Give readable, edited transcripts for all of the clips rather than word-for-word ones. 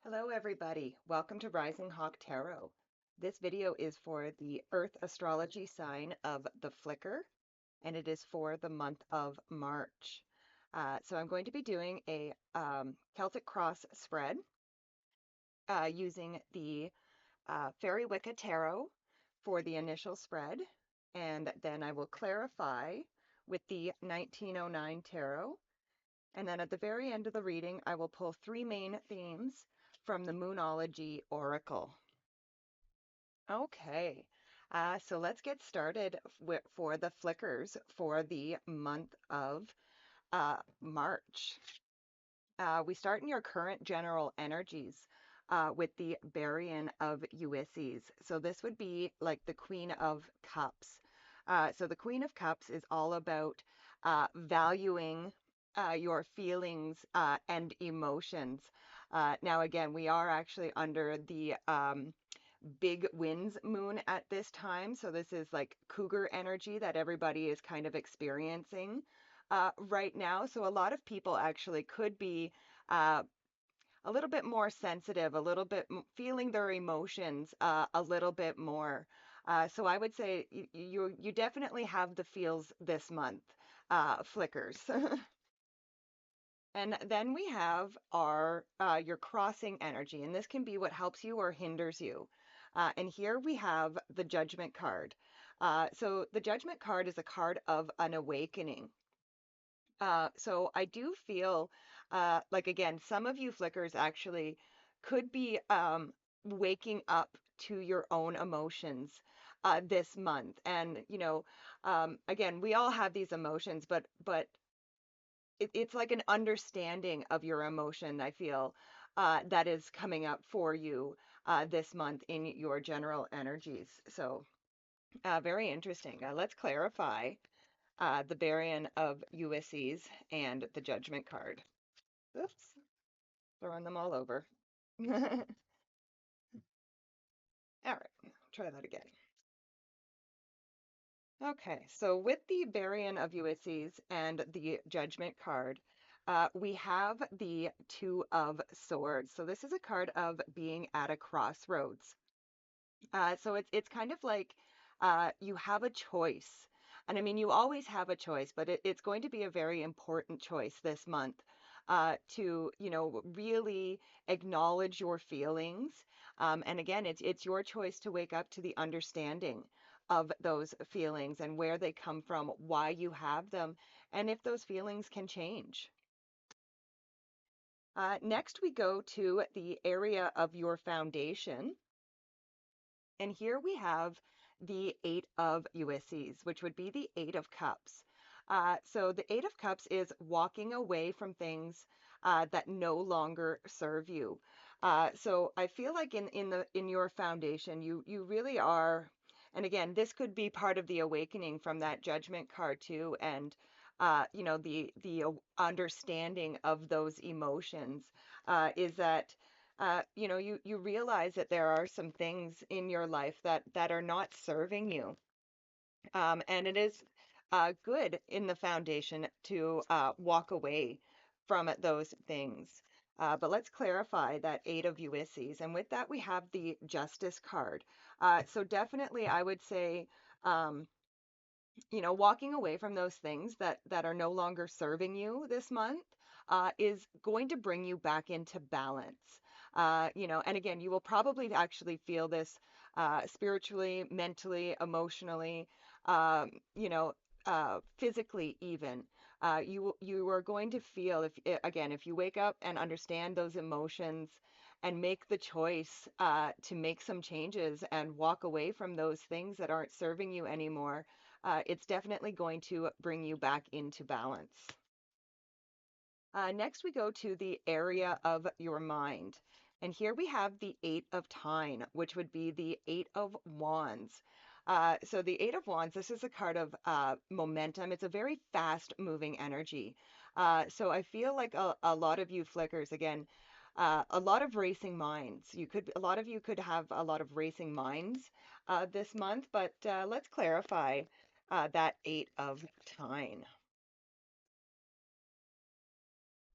Hello, everybody. Welcome to Rising Hawk Tarot. This video is for the Earth astrology sign of the Flicker, and it is for the month of March. So I'm going to be doing a Celtic cross spread using the Fairy Wicca Tarot for the initial spread, and then I will clarify with the 1909 Tarot. And then at the very end of the reading, I will pull three main themes from the Moonology Oracle. Okay, so let's get started for the flickers for the month of March. We start in your current general energies with the Barrion of Ulysses. So this would be like the Queen of Cups. So the Queen of Cups is all about valuing your feelings and emotions. Now, again, we are actually under the big winds moon at this time. So this is like cougar energy that everybody is kind of experiencing right now. So a lot of people actually could be uh, a little bit more sensitive, a little bit feeling their emotions a little bit more. So I would say you definitely have the feels this month, flickers. And then we have our your crossing energy, and this can be what helps you or hinders you. And here we have the Judgment card. So the Judgment card is a card of an awakening. So I do feel like, again, some of you flickers actually could be waking up to your own emotions this month. And, again, we all have these emotions, but it's like an understanding of your emotion, I feel, that is coming up for you this month in your general energies. So very interesting. Let's clarify the Barrion of Ulysses and the Judgment card. Oops, throwing them all over. All right, try that again. Okay, so with the Barrion of Ulysses and the Judgment card, we have the Two of Swords. So this is a card of being at a crossroads. So it's kind of like you have a choice. And I mean, you always have a choice, but it's going to be a very important choice this month to, really acknowledge your feelings. And again, it's your choice to wake up to the understanding of those feelings and where they come from, why you have them, and if those feelings can change. Next, we go to the area of your foundation. And here we have the Eight of Ulysses, which would be the Eight of Cups. So the Eight of Cups is walking away from things that no longer serve you. So I feel like in your foundation, you really are, and again, this could be part of the awakening from that Judgment card too, and the understanding of those emotions is that you realize that there are some things in your life that are not serving you. And it is good in the foundation to walk away from those things. But let's clarify that Eight of Ulysses. And with that, we have the Justice card. So definitely, I would say, um, walking away from those things that are no longer serving you this month is going to bring you back into balance. And again, you will probably actually feel this spiritually, mentally, emotionally, physically even. You are going to feel again, if you wake up and understand those emotions and make the choice to make some changes and walk away from those things that aren't serving you anymore, it's definitely going to bring you back into balance. Next, we go to the area of your mind. And here we have the Eight of Time, which would be the Eight of Wands. So the Eight of Wands, this is a card of momentum. It's a very fast moving energy. So I feel like a lot of you flickers, again, a lot of racing minds. A lot of you could have a lot of racing minds this month, but let's clarify that Eight of Time.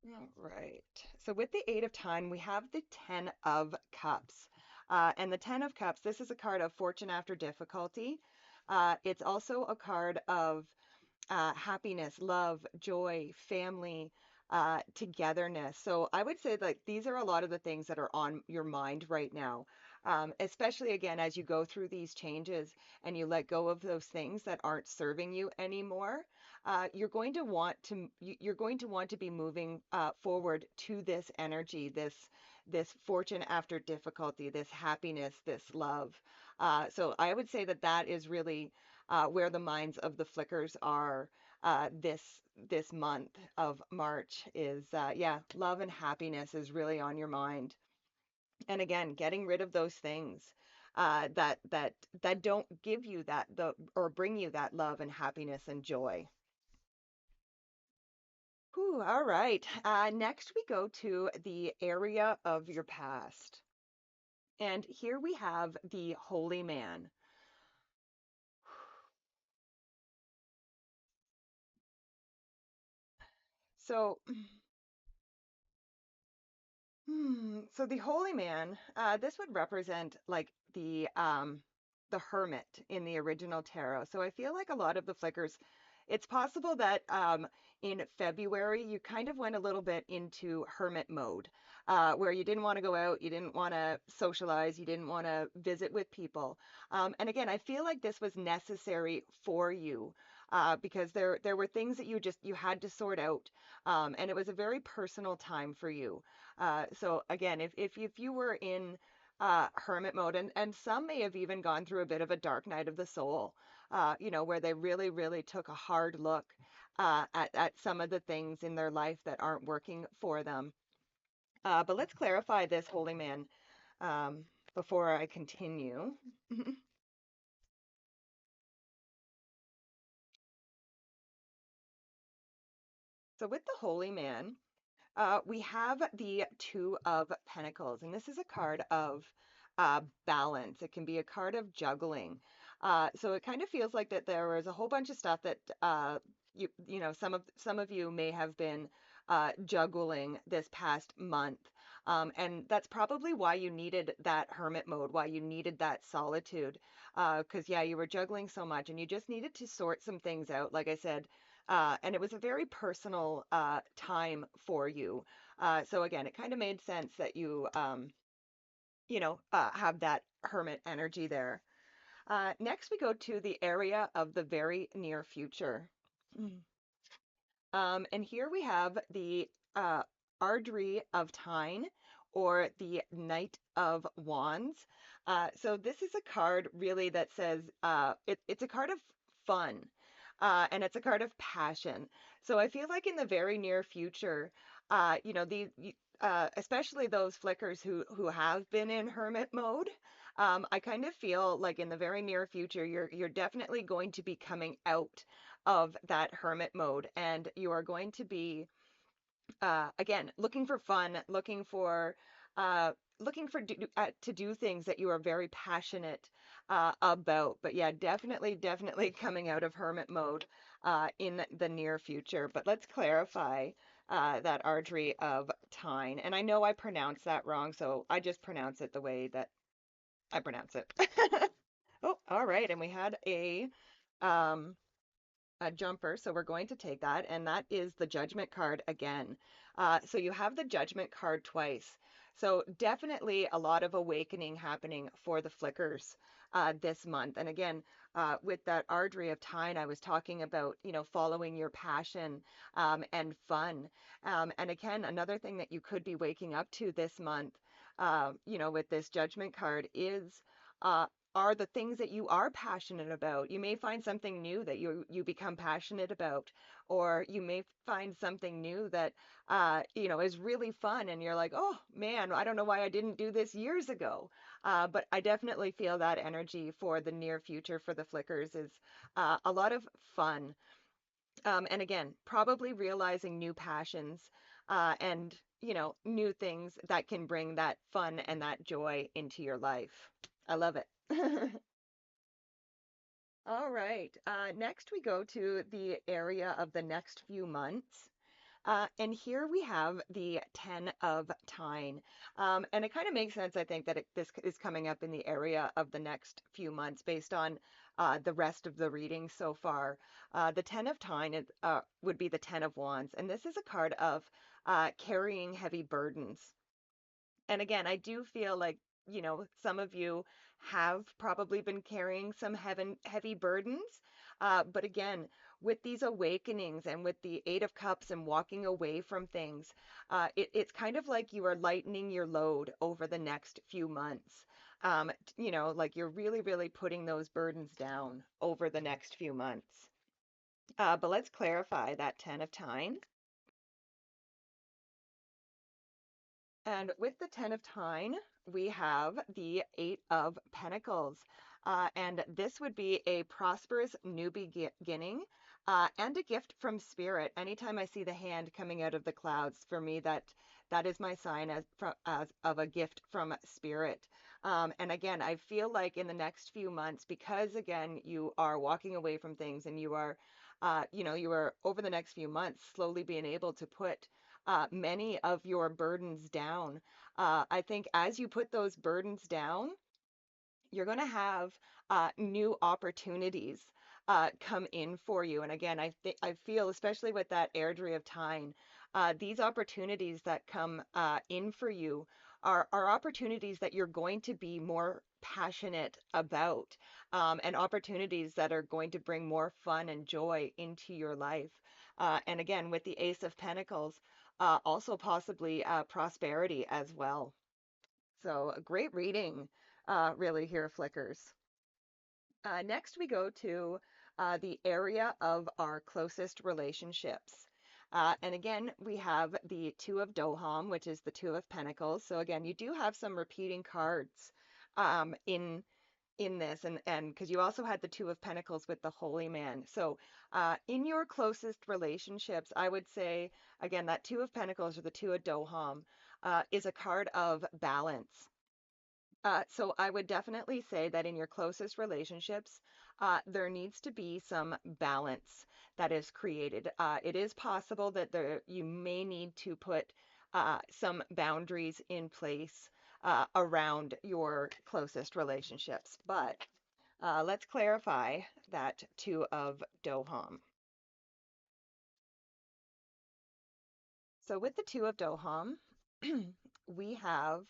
All right. So with the Eight of Time, we have the Ten of Cups. And the Ten of Cups, this is a card of fortune after difficulty. It's also a card of happiness, love, joy, family, togetherness. So I would say like these are a lot of the things that are on your mind right now. Especially again, as you go through these changes and you let go of those things that aren't serving you anymore, you're going to want to be moving forward to this energy, this fortune after difficulty, this happiness, this love. So I would say that that is really where the minds of the flickers are this month of March is yeah, love and happiness is really on your mind. And again, getting rid of those things that don't give you that the or bring you that love and happiness and joy. Whew, all right. Next we go to the area of your past. And here we have the holy man. So so the holy man, this would represent like the hermit in the original tarot. So I feel like a lot of the flickers, it's possible that in February you kind of went a little bit into hermit mode, where you didn't want to go out, you didn't want to socialize, you didn't want to visit with people. And again, I feel like this was necessary for you. Because there were things that you had to sort out, and it was a very personal time for you. So again, if you were in hermit mode, and some may have even gone through a bit of a dark night of the soul, where they really, really took a hard look at some of the things in their life that aren't working for them. But let's clarify this holy man um, before I continue. So with the holy man, we have the Two of Pentacles, and this is a card of balance. It can be a card of juggling. So it kind of feels like that there was a whole bunch of stuff that some of you may have been juggling this past month. And that's probably why you needed that hermit mode, why you needed that solitude. Because, yeah, you were juggling so much and you just needed to sort some things out. Like I said, and it was a very personal time for you. So again, it kind of made sense that you have that hermit energy there. Next, we go to the area of the very near future. Mm. And here we have the Ardry of Tyne or the Knight of Wands. So this is a card really that says it's a card of fun and it's a card of passion. So I feel like in the very near future, especially those flickers who have been in hermit mode, I kind of feel like in the very near future, you're definitely going to be coming out of that hermit mode, and you are going to be again looking for fun, uh, looking for to do things that you are very passionate about. But yeah, definitely coming out of hermit mode in the near future. But let's clarify that Ardry of Tyne, and I know I pronounced that wrong, so I just pronounce it the way that I pronounce it. Oh, all right, and we had um, a jumper, so we're going to take that, and that is the Judgment card again. So you have the Judgment card twice. So definitely a lot of awakening happening for the flickers this month. And again, with that Ardry of Tyne, I was talking about, following your passion and fun. And again, another thing that you could be waking up to this month, with this Judgment card is uh, are the things that you are passionate about. You may find something new that you become passionate about, or you may find something new that is really fun, and you're like, oh man, I don't know why I didn't do this years ago. But I definitely feel that energy for the near future for the flickers is a lot of fun. And again, probably realizing new passions and new things that can bring that fun and that joy into your life. I love it. All right. Next, we go to the area of the next few months. And here we have the 10 of Tyne. And it kind of makes sense, I think, that this is coming up in the area of the next few months based on the rest of the reading so far. The 10 of Tyne would be the 10 of Wands. And this is a card of carrying heavy burdens. And again, I do feel like, some of you have probably been carrying some heavy burdens. But again, with these awakenings and with the Eight of Cups and walking away from things, it's kind of like you are lightening your load over the next few months. Like you're really, really putting those burdens down over the next few months. But let's clarify that 10 of Tyne. And with the 10 of Tyne, we have the Eight of Pentacles. And this would be a prosperous new beginning and a gift from spirit. Anytime I see the hand coming out of the clouds, for me, that is my sign as of a gift from spirit. And again, I feel like in the next few months, because again, you are walking away from things and you are over the next few months slowly being able to put many of your burdens down. I think as you put those burdens down, you're going to have new opportunities come in for you. And again, I feel, especially with that airdrie of Tyne, these opportunities that come in for you are opportunities that you're going to be more passionate about, and opportunities that are going to bring more fun and joy into your life. And again, with the Ace of Pentacles, also possibly prosperity as well. So a great reading, really here, Flickers. Next, we go to the area of our closest relationships. And again, we have the Two of Doham, which is the Two of Pentacles. So again, you do have some repeating cards in this, and because you also had the Two of Pentacles with the Holy Man. So in your closest relationships, I would say, again, that Two of Pentacles or the Two of Doham is a card of balance. So I would definitely say that in your closest relationships, there needs to be some balance that is created. It is possible that you may need to put some boundaries in place around your closest relationships. But let's clarify that Two of Doham. So with the Two of Doham, we have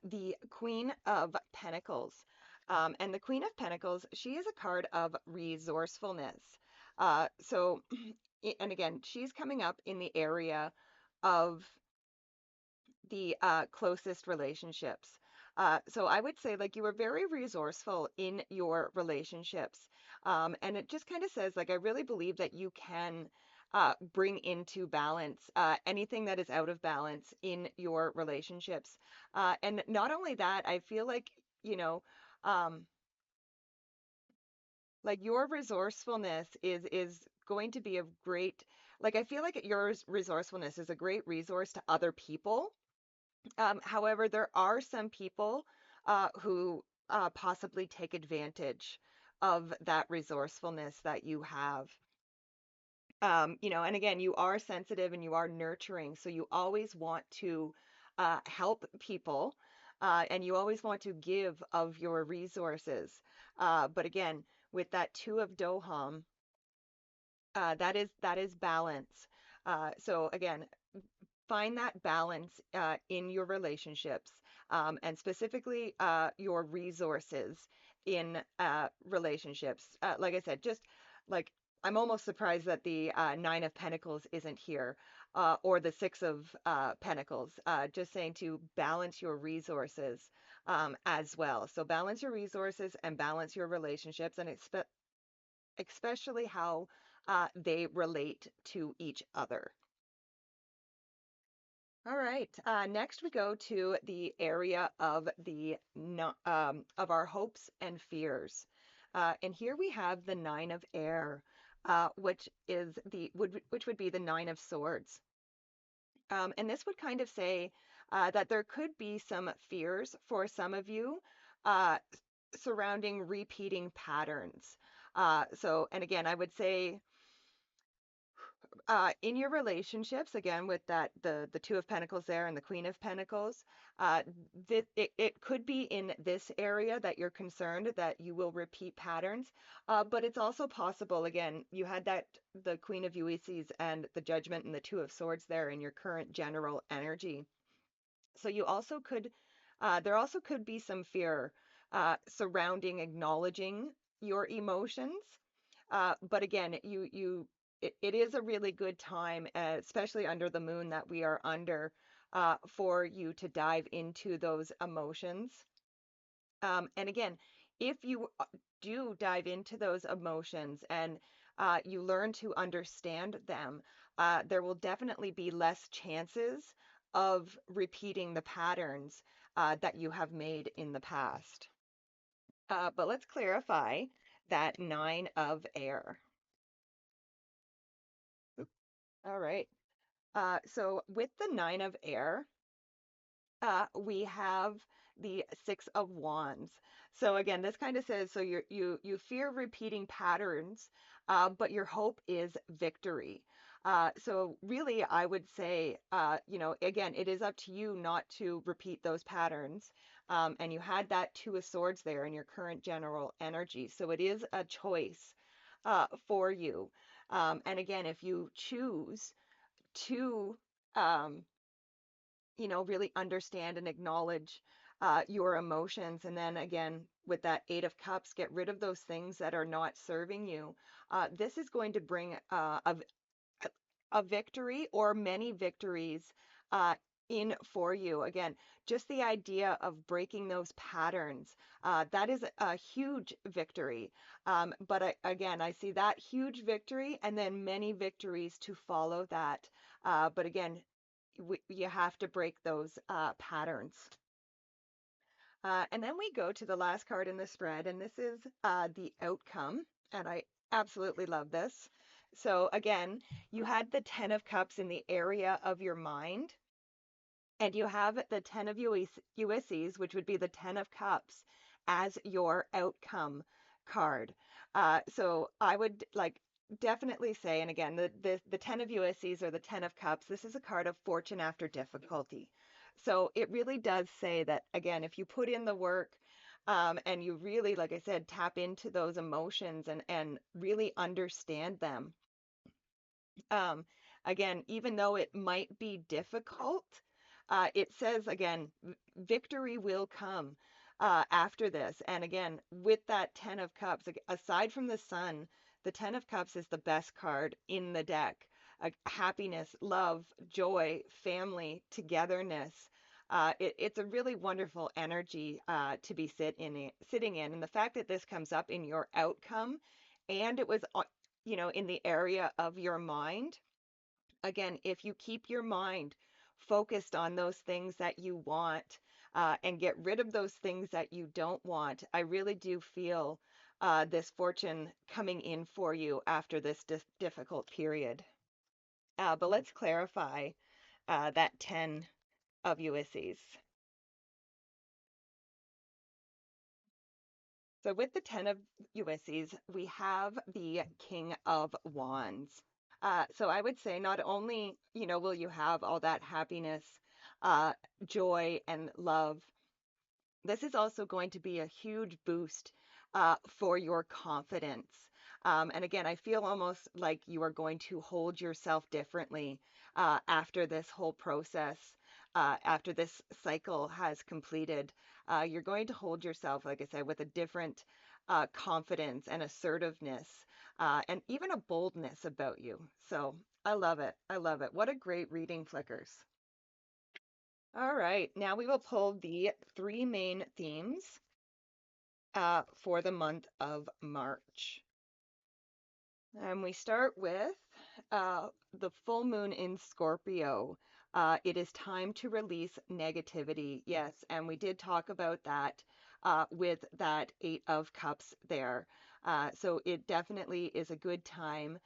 the Queen of Pentacles. And the Queen of Pentacles, she is a card of resourcefulness. So, and again, she's coming up in the area of the closest relationships. So I would say like you were very resourceful in your relationships. And it just kind of says like I really believe that you can bring into balance anything that is out of balance in your relationships. And not only that, I feel you know, um, like your resourcefulness is going to be of great, like I feel like your resourcefulness is a great resource to other people. However, there are some people who possibly take advantage of that resourcefulness that you have. And again, you are sensitive and you are nurturing, so you always want to help people, and you always want to give of your resources. But again, with that Two of Doham, that is balance. So again, find that balance in your relationships, and specifically your resources in relationships. Like I said, just like I'm almost surprised that the Nine of Pentacles isn't here, or the Six of Pentacles. Just saying to balance your resources as well. So balance your resources and balance your relationships, and especially how they relate to each other. All right. Next, we go to the area of the of our hopes and fears, and here we have the Nine of Air, which would be the Nine of Swords, and this would kind of say that there could be some fears for some of you uh, surrounding repeating patterns. So, and again, I would say In your relationships, again, with that the Two of Pentacles there and the Queen of Pentacles, it could be in this area that you're concerned that you will repeat patterns, but it's also possible, again, you had that the Queen of Ulysses and the Judgment and the Two of Swords there in your current general energy. So you also could, there also could be some fear surrounding acknowledging your emotions. But again, it is a really good time, especially under the moon that we are under, for you to dive into those emotions. And again, if you do dive into those emotions and you learn to understand them, there will definitely be less chances of repeating the patterns that you have made in the past. But let's clarify that nine of air. All right. So with the nine of air, we have the Six of Wands. So again, this kind of says, so you fear repeating patterns, but your hope is victory. So really, I would say, again, it is up to you not to repeat those patterns. And you had that Two of Swords there in your current general energy. So it is a choice for you. And again, if you choose to um, really understand and acknowledge your emotions. And then again, with that Eight of Cups, get rid of those things that are not serving you. This is going to bring a victory or many victories uh, in for you. Again, just the idea of breaking those patterns, that is a huge victory. Again, I see that huge victory and then many victories to follow that. But again, you have to break those patterns. And then we go to the last card in the spread, and this is the outcome. And I absolutely love this. So again, you had the Ten of Cups in the area of your mind, and you have the Ten of Ulysses, which would be the Ten of Cups, as your outcome card. So I would like definitely say, and again, the Ten of Ulysses or the Ten of Cups, this is a card of fortune after difficulty. So it really does say that, again, if you put in the work, and you really, like I said, tap into those emotions and really understand them, um, again, even though it might be difficult, it says again, victory will come after this. And again, with that Ten of Cups, aside from the Sun, the Ten of Cups is the best card in the deck. Happiness, love, joy, family, togetherness. It's a really wonderful energy to be sitting in. And the fact that this comes up in your outcome and it was in the area of your mind. Again, if you keep your mind focused on those things that you want and get rid of those things that you don't want, I really do feel this fortune coming in for you after this difficult period. But let's clarify that 10 of Ulysses. So with the 10 of Ulysses, we have the King of Wands. So I would say not only, will you have all that happiness, uh, joy, and love, this is also going to be a huge boost for your confidence. And again, I feel almost like you are going to hold yourself differently after this whole process, after this cycle has completed. You're going to hold yourself, like I said, with a different confidence and assertiveness, and even a boldness about you. So I love it. I love it. What a great reading, Flickers. All right, now we will pull the three main themes for the month of March. And we start with the full moon in Scorpio. It is time to release negativity. Yes, and we did talk about that with that Eight of Cups there. So it definitely is a good time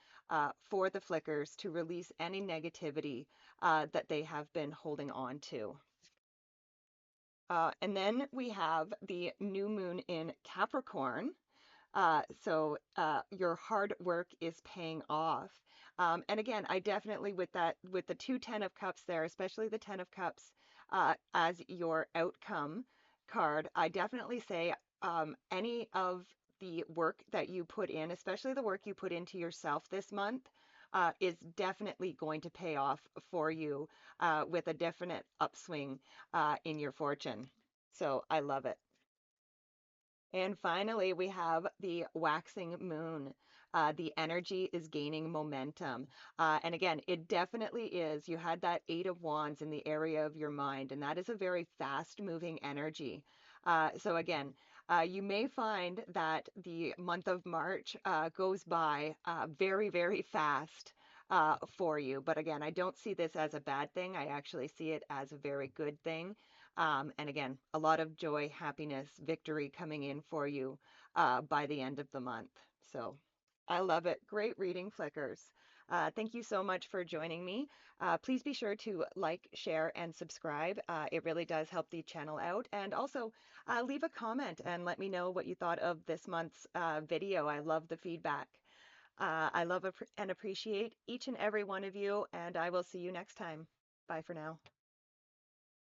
for the Flickers to release any negativity that they have been holding on to. And then we have the new moon in Capricorn. So your hard work is paying off. And again, I definitely with that with the two Ten of Cups there, especially the Ten of Cups as your outcome card, I definitely say any of the work that you put in, especially the work you put into yourself this month, is definitely going to pay off for you with a definite upswing in your fortune. So I love it. And finally, we have the waxing moon. The energy is gaining momentum. And again, it definitely is. You had that Eight of Wands in the area of your mind, and that is a very fast moving energy. So again, you may find that the month of March goes by very, very fast for you. But again, I don't see this as a bad thing. I actually see it as a very good thing. And again, a lot of joy, happiness, victory coming in for you by the end of the month. So I love it. Great reading, Flickers. Thank you so much for joining me. Please be sure to like, share, and subscribe. It really does help the channel out. And also leave a comment and let me know what you thought of this month's video. I love the feedback. I love and appreciate each and every one of you, and I will see you next time. Bye for now.